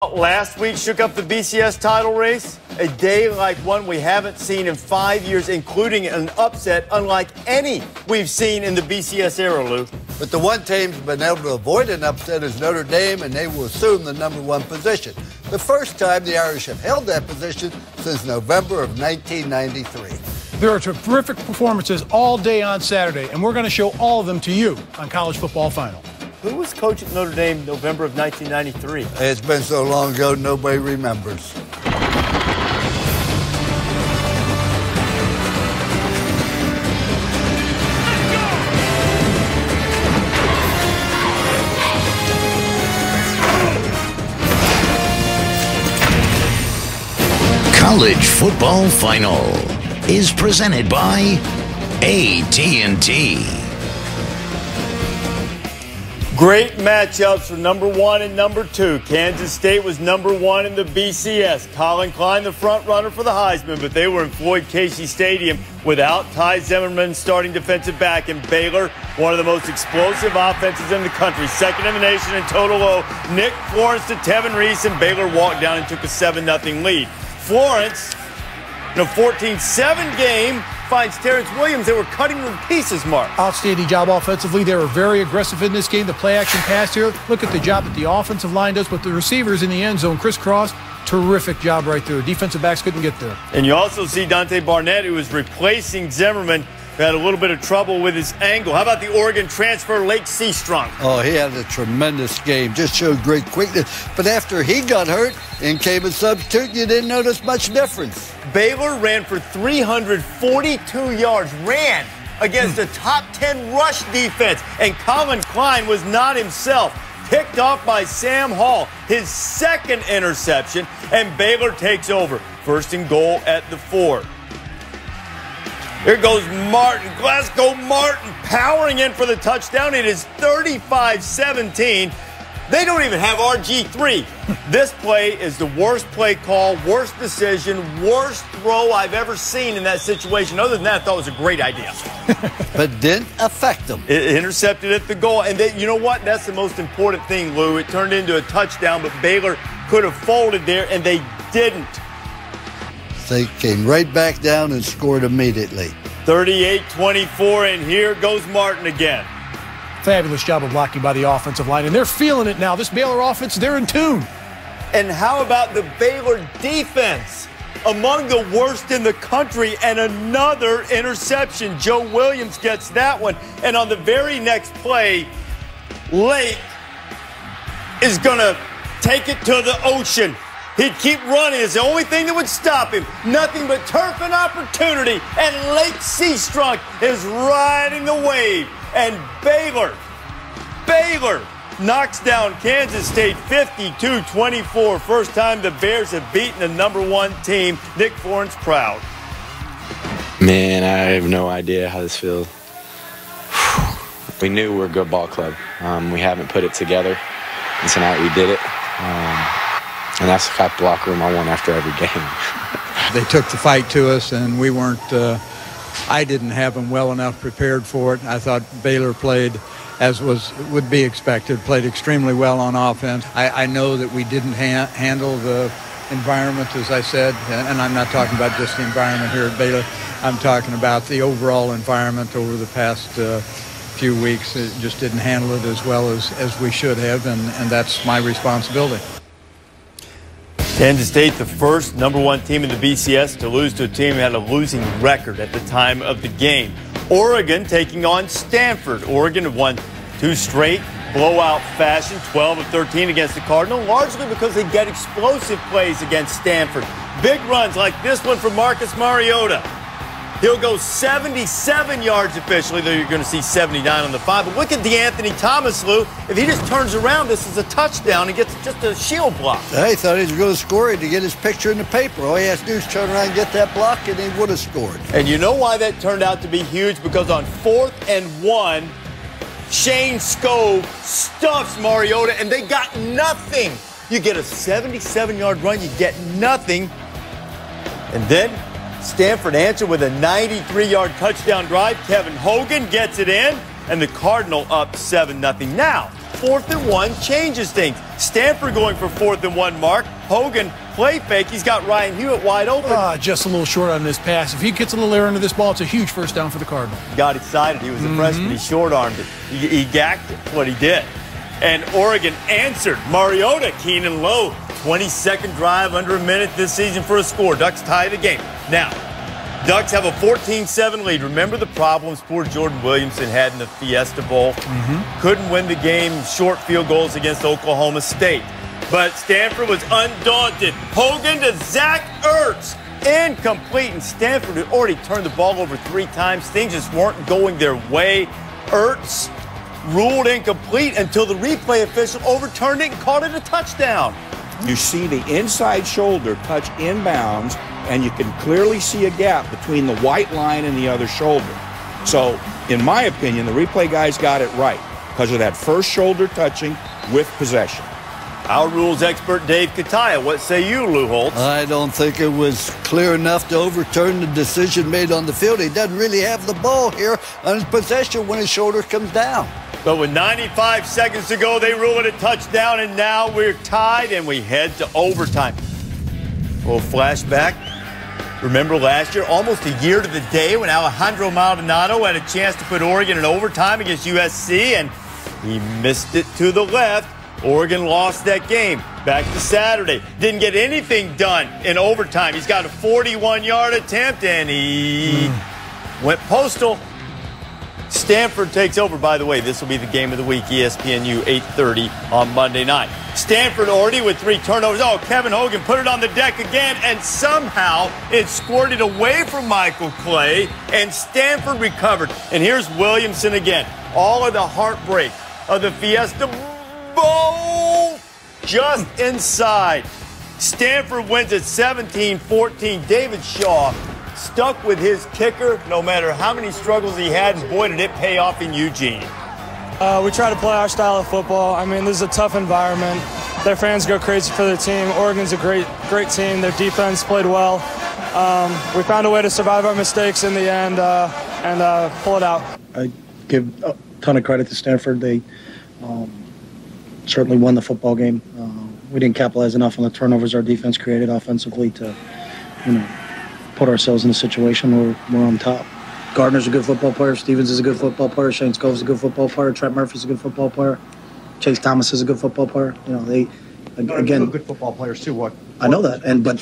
Last week shook up the BCS title race. A day like one we haven't seen in 5 years, including an upset unlike any we've seen in the BCS era, Lou. But the one team's been able to avoid an upset is Notre Dame, and they will assume the #1 position. The first time the Irish have held that position since November of 1993. There are terrific performances all day on Saturday, and we're going to show all of them to you on College Football Final. Who was coach at Notre Dame November of 1993? It's been so long ago, nobody remembers. College Football Final is presented by AT&T. Great matchups for #1 and #2. Kansas State was #1 in the BCS. Colin Klein, the front runner for the Heisman, but they were in Floyd Casey Stadium without Ty Zimmerman, starting defensive back, and Baylor, one of the most explosive offenses in the country. Second in the nation in total low. Nick Florence to Tevin Reese, and Baylor walked down and took a 7-0 lead. Florence, in a 14-7 game, finds Terrence Williams. They were cutting them to pieces, Mark. Outstanding job offensively. They were very aggressive in this game. The play-action pass here. Look at the job that the offensive line does with the receivers in the end zone. Crisscross, terrific job right there. Defensive backs couldn't get there. And you also see Dante Barnett, who was replacing Zimmerman, who had a little bit of trouble with his ankle. How about the Oregon transfer, Lake Seastrunk? Oh, he had a tremendous game. Just showed great quickness. But after he got hurt and came a substitute, you didn't notice much difference. Baylor ran for 342 yards, ran against a top 10 rush defense, and Colin Klein was not himself. Picked off by Sam Hall, his second interception, and Baylor takes over. First and goal at the 4. Here goes Martin, Glasgow Martin, powering in for the touchdown. It is 35-17. They don't even have RG3. This play is the worst play call, worst decision, worst throw I've ever seen in that situation. Other than that, I thought it was a great idea. But didn't affect them. It intercepted at the goal. And you know what? That's the most important thing, Lou. It turned into a touchdown, but Baylor could have folded there, and they didn't. They came right back down and scored immediately. 38-24, and here goes Martin again. Fabulous job of blocking by the offensive line, and they're feeling it now. This Baylor offense, they're in tune. And how about the Baylor defense? Among the worst in the country, and another interception. Joe Williams gets that one. And on the very next play, Lake is going to take it to the ocean. He'd keep running. It's the only thing that would stop him. Nothing but turf and opportunity. And Lake Seastrunk is riding the wave. And Baylor knocks down Kansas State 52-24. First time the Bears have beaten the #1 team. Nick Florence proud. Man, I have no idea how this feels. We knew we're a good ball club. We haven't put it together. And tonight we did it. And that's the type of locker room I want after every game. They took the fight to us, and we weren't I didn't have them well enough prepared for it. I thought Baylor played as would be expected, played extremely well on offense. I know that we didn't handle the environment, as I said, and I'm not talking about just the environment here at Baylor. I'm talking about the overall environment over the past few weeks. It just didn't handle it as well as we should have, and that's my responsibility. Kansas State, the first #1 team in the BCS to lose to a team who had a losing record at the time of the game. Oregon taking on Stanford. Oregon have won 2 straight blowout fashion, 12 of 13 against the Cardinal, largely because they get explosive plays against Stanford. Big runs like this one from Marcus Mariota. He'll go 77 yards officially, though you're going to see 79 on the 5. But look at DeAnthony Thomas, Lou. If he just turns around, this is a touchdown. He gets just a shield block. I thought he was going to score it to get his picture in the paper. All he has to do is turn around and get that block, and he would have scored. And you know why that turned out to be huge? Because on 4th and 1, Shane Scove stuffs Mariota, and they got nothing. You get a 77-yard run, you get nothing. And then Stanford answered with a 93-yard touchdown drive. Kevin Hogan gets it in, and the Cardinal up 7-0. Now, 4th and 1 changes things. Stanford going for 4th and 1, Mark. Hogan, play fake. He's got Ryan Hewitt wide open. Just a little short on this pass. If he gets a little air into this ball, it's a huge first down for the Cardinals. Got excited. He was a freshman. He short-armed it. He gacked it, what he did. And Oregon answered. Mariota, Keenan Lowe, 22nd drive, under a minute this season for a score. Ducks tie the game. Now, Ducks have a 14-7 lead. Remember the problems poor Jordan Williamson had in the Fiesta Bowl? Couldn't win the game, short field goals against Oklahoma State. But Stanford was undaunted. Hogan to Zach Ertz. Incomplete, and Stanford had already turned the ball over 3 times. Things just weren't going their way. Ertz ruled incomplete until the replay official overturned it and called it a touchdown. You see the inside shoulder touch inbounds, and you can clearly see a gap between the white line and the other shoulder. So, in my opinion, the replay guys got it right because of that first shoulder touching with possession. Our rules expert Dave Kataya, what say you, Lou Holtz? I don't think it was clear enough to overturn the decision made on the field. He doesn't really have the ball here on his possession when his shoulder comes down. But with 95 seconds to go, they rule it a touchdown, and now we're tied, and we head to overtime. A little flashback. Remember last year, almost a year to the day, when Alejandro Maldonado had a chance to put Oregon in overtime against USC, and he missed it to the left. Oregon lost that game. Back to Saturday. Didn't get anything done in overtime. He's got a 41-yard attempt, and he went postal. Stanford takes over. By the way, this will be the game of the week, ESPNU, 8:30 on Monday night. Stanford already with 3 turnovers. Oh, Kevin Hogan put it on the deck again, and somehow it squirted away from Michael Clay, and Stanford recovered. And here's Williamson again. All of the heartbreak of the Fiesta Bowl just inside. Stanford wins at 17-14. David Shaw stuck with his kicker no matter how many struggles he had, and boy, did it pay off in Eugene. We try to play our style of football. I mean, this is a tough environment. Their fans go crazy for their team. Oregon's a great team. Their defense played well. We found a way to survive our mistakes in the end and pull it out. I give a ton of credit to Stanford. They certainly won the football game. We didn't capitalize enough on the turnovers our defense created offensively to, put ourselves in a situation where we're on top. Gardner's a good football player. Stevens is a good football player. Shane Scove's a good football player. Trent Murphy's a good football player. Chase Thomas is a good football player. They again good football players too. What? I know that, but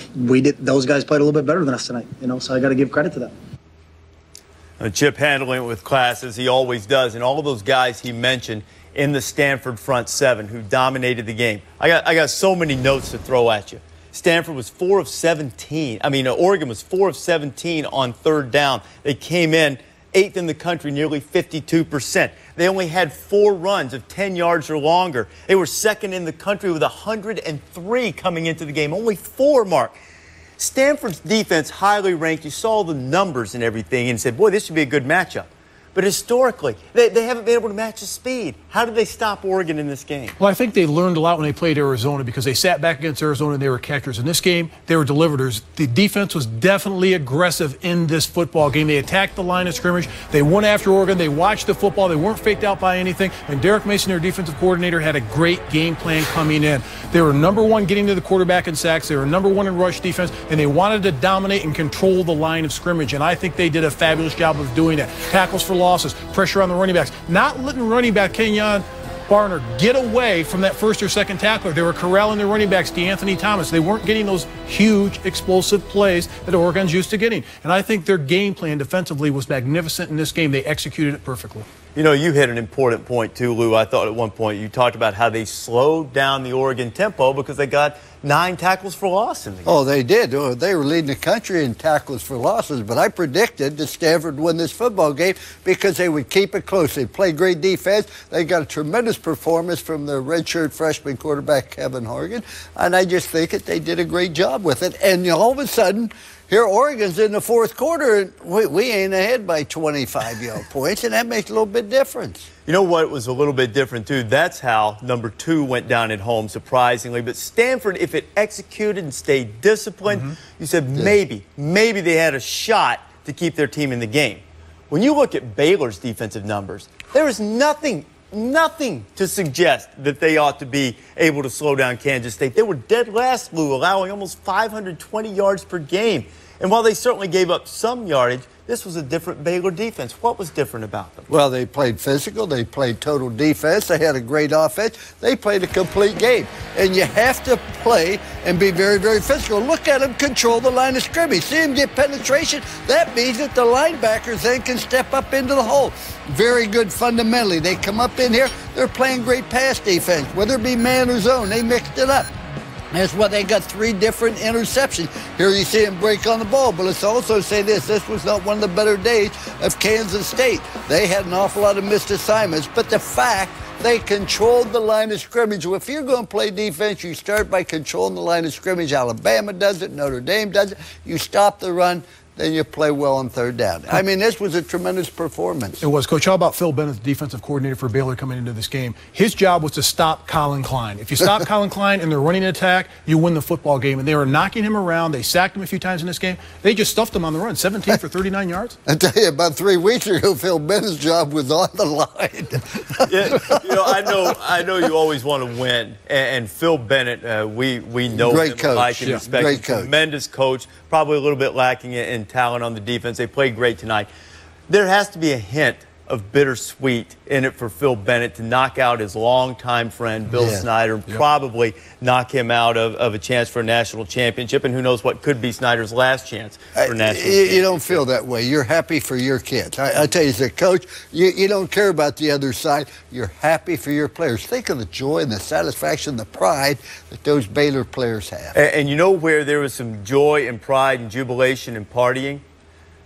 those guys played a little bit better than us tonight. So I got to give credit to them. Chip handling it with class, as he always does, and all of those guys he mentioned in the Stanford front 7 who dominated the game. I got so many notes to throw at you. Stanford was 4 of 17. Oregon was 4 of 17 on 3rd down. They came in 8th in the country, nearly 52%. They only had 4 runs of 10 yards or longer. They were 2nd in the country with 103 coming into the game. Only 4, Mark. Stanford's defense highly ranked. You saw the numbers and everything and said, boy, this should be a good matchup. But historically, they haven't been able to match the speed. How did they stop Oregon in this game? Well, I think they learned a lot when they played Arizona because they sat back against Arizona and they were catchers. In this game, they were deliverers. The defense was definitely aggressive in this football game. They attacked the line of scrimmage. They went after Oregon. They watched the football. They weren't faked out by anything. And Derek Mason, their defensive coordinator, had a great game plan coming in. They were #1 getting to the quarterback in sacks. They were #1 in rush defense. And they wanted to dominate and control the line of scrimmage. And I think they did a fabulous job of doing that. Tackles for losses, pressure on the running backs, not letting running back Kenyon Barner get away from that first or second tackler. They were corralling their running backs, DeAnthony Thomas. They weren't getting those huge explosive plays that Oregon's used to getting. And I think their game plan defensively was magnificent in this game. They executed it perfectly. You hit an important point too, Lou. I thought at one point you talked about how they slowed down the Oregon tempo because they got 9 tackles for loss in the game. Oh, they did. They were leading the country in tackles for losses, but I predicted that Stanford would win this football game because they would keep it close. They played great defense. They got a tremendous performance from their redshirt freshman quarterback, Kevin Hogan, and I just think that they did a great job with it. And all of a sudden, here Oregon's in the 4th quarter, and we ain't ahead by 25 points, and that makes a little bit difference. You know what was a little bit different, too? That's how #2 went down at home, surprisingly. But Stanford, if it executed and stayed disciplined, you said maybe they had a shot to keep their team in the game. When you look at Baylor's defensive numbers, there is nothing nothing to suggest that they ought to be able to slow down Kansas State. They were dead last, Lou, allowing almost 520 yards per game. And while they certainly gave up some yardage, this was a different Baylor defense. What was different about them? Well, they played physical. They played total defense. They had a great offense. They played a complete game. And you have to play and be very, very physical. Look at them control the line of scrimmage. See them get penetration. That means that the linebackers then can step up into the hole. Very good fundamentally. They come up in here. They're playing great pass defense. Whether it be man or zone, they mixed it up. That's why they got 3 different interceptions. Here you see him break on the ball, but let's also say this was not one of the better days of Kansas State. They had an awful lot of missed assignments, but the fact they controlled the line of scrimmage. Well, if you're going to play defense, you start by controlling the line of scrimmage. Alabama does it. Notre Dame does it. You stop the run. Then you play well on third down. I mean, this was a tremendous performance. It was. Coach, how about Phil Bennett, the defensive coordinator for Baylor, coming into this game? His job was to stop Colin Klein. If you stop Colin Klein and they're running an attack, you win the football game. And they were knocking him around. They sacked him a few times in this game. They just stuffed him on the run, 17 for 39 yards. I tell you, about 3 weeks ago, Phil Bennett's job was on the line. Yeah, I know you always want to win. And Phil Bennett, we know great him, like coach. and respect Great him. coach. Tremendous coach. Probably a little bit lacking in talent on the defense. They played great tonight. There has to be a hint of bittersweet in it for Phil Bennett to knock out his longtime friend Bill Snyder and probably knock him out of a chance for a national championship, and who knows what could be Snyder's last chance for national championship. You don't feel that way. You're happy for your kids. I tell you, as a coach, you don't care about the other side. You're happy for your players. Think of the joy and the satisfaction, the pride that those Baylor players have. And you know where there was some joy and pride and jubilation and partying?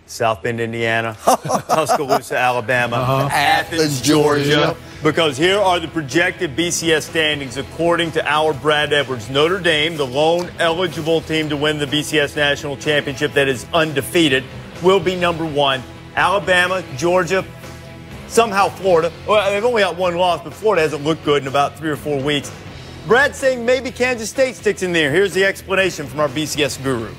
South Bend, Indiana, Tuscaloosa, Alabama, Athens, Georgia. Because here are the projected BCS standings according to our Brad Edwards. Notre Dame, the lone eligible team to win the BCS National Championship that is undefeated, will be #1. Alabama, Georgia, somehow Florida. Well, they've only got 1 loss, but Florida hasn't looked good in about 3 or 4 weeks. Brad's saying maybe Kansas State sticks in there. Here's the explanation from our BCS guru.